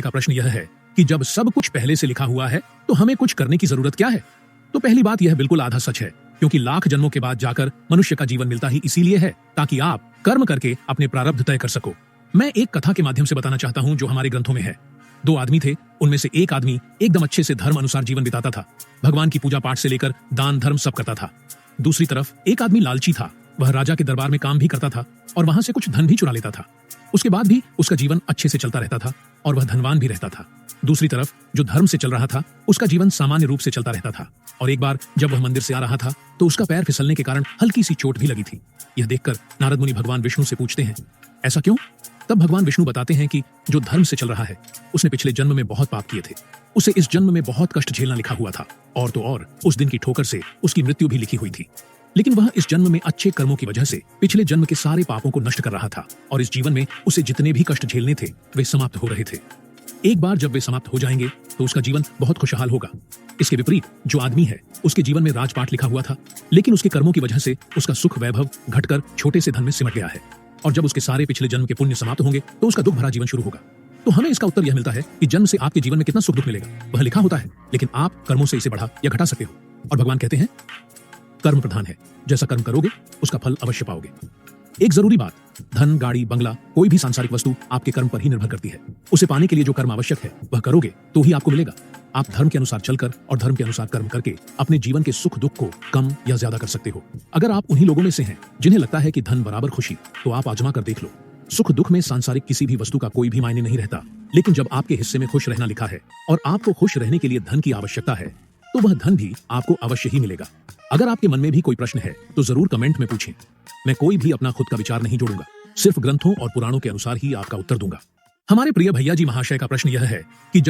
का प्रश्न यह है कि जब सब कुछ पहले से लिखा हुआ है तो हमें कुछ करने की जरूरत क्या है। तो पहली बात यह बिल्कुल आधा सच है, क्योंकि लाख जन्मों के बाद जाकर मनुष्य का जीवन मिलता ही इसीलिए है ताकि आप कर्म करके अपने प्रारब्ध तय कर सको। मैं एक कथा के माध्यम से बताना चाहता हूं जो हमारे ग्रंथों में है। दो आदमी थे, उनमें से एक आदमी एकदम अच्छे से धर्म अनुसार जीवन बिताता था, भगवान की पूजा पाठ से लेकर दान धर्म सब करता था। दूसरी तरफ एक आदमी लालची था, वह राजा के दरबार में काम भी करता था और वहां से कुछ धन भी चुरा लेता था। उसके बाद भी उसका जीवन अच्छे से चलता रहता था और वह धनवान भी रहता था। दूसरी तरफ जो धर्म से चल रहा था उसका जीवन सामान्य रूप से चलता रहता था और एक बार जब वह मंदिर से आ रहा था तो उसका पैर फिसलने के कारण हल्की सी चोट भी लगी थी। यह देखकर नारद मुनि भगवान विष्णु से पूछते हैं, ऐसा क्यों? तब भगवान विष्णु बताते हैं कि जो धर्म से चल रहा है उसने पिछले जन्म में बहुत पाप किए थे, उसे इस जन्म में बहुत कष्ट झेलना लिखा हुआ था और तो और उस दिन की ठोकर से उसकी मृत्यु भी लिखी हुई थी। लेकिन वह इस जन्म में अच्छे कर्मों की वजह से पिछले जन्म के सारे पापों को नष्ट कर रहा था और इस जीवन में उसे जितने भी कष्ट झेलने थे वे समाप्त हो रहे थे। एक बार जब वे समाप्त हो जाएंगे तो उसका जीवन बहुत खुशहाल होगा। इसके विपरीत जो आदमी है उसके जीवन में राजपाट लिखा हुआ था, लेकिन उसके कर्मों की वजह से उसका सुख वैभव घटकर छोटे से धन में सिमट गया है और जब उसके सारे पिछले जन्म के पुण्य समाप्त होंगे तो उसका दुख भरा जीवन शुरू होगा। तो हमें इसका उत्तर यह मिलता है कि जन्म से आपके जीवन में कितना सुख दुख मिलेगा वह लिखा होता है, लेकिन आप कर्मों से इसे बढ़ा या घटा सकते हो। और भगवान कहते हैं कर्म प्रधान है, जैसा कर्म करोगे उसका फल अवश्य पाओगे। एक जरूरी बात, धन गाड़ी बंगला कोई भी सांसारिक वस्तु आपके कर्म पर ही निर्भर करती है। उसे पाने के लिए जो कर्म आवश्यक है वह करोगे तो ही आपको मिलेगा। आप धर्म के अनुसार चलकर और धर्म के अनुसार कर्म करके अपने जीवन के सुख दुख को कम या ज्यादा कर सकते हो। अगर आप उन्हीं लोगों में से हैं जिन्हें लगता है कि धन बराबर खुशी, तो आप आजमा कर देख लो। सुख दुख में सांसारिक किसी भी वस्तु का कोई भी मायने नहीं रहता, लेकिन जब आपके हिस्से में खुश रहना लिखा है और आपको खुश रहने के लिए धन की आवश्यकता है तो वह धन भी आपको अवश्य ही मिलेगा। अगर आपके मन में भी कोई प्रश्न है तो जरूर कमेंट में पूछें। मैं कोई भी अपना खुद का विचार नहीं जोड़ूंगा, सिर्फ ग्रंथों और पुराणों के अनुसार ही आपका उत्तर दूंगा। हमारे प्रिय भैया जी महाशय का प्रश्न यह है कि जब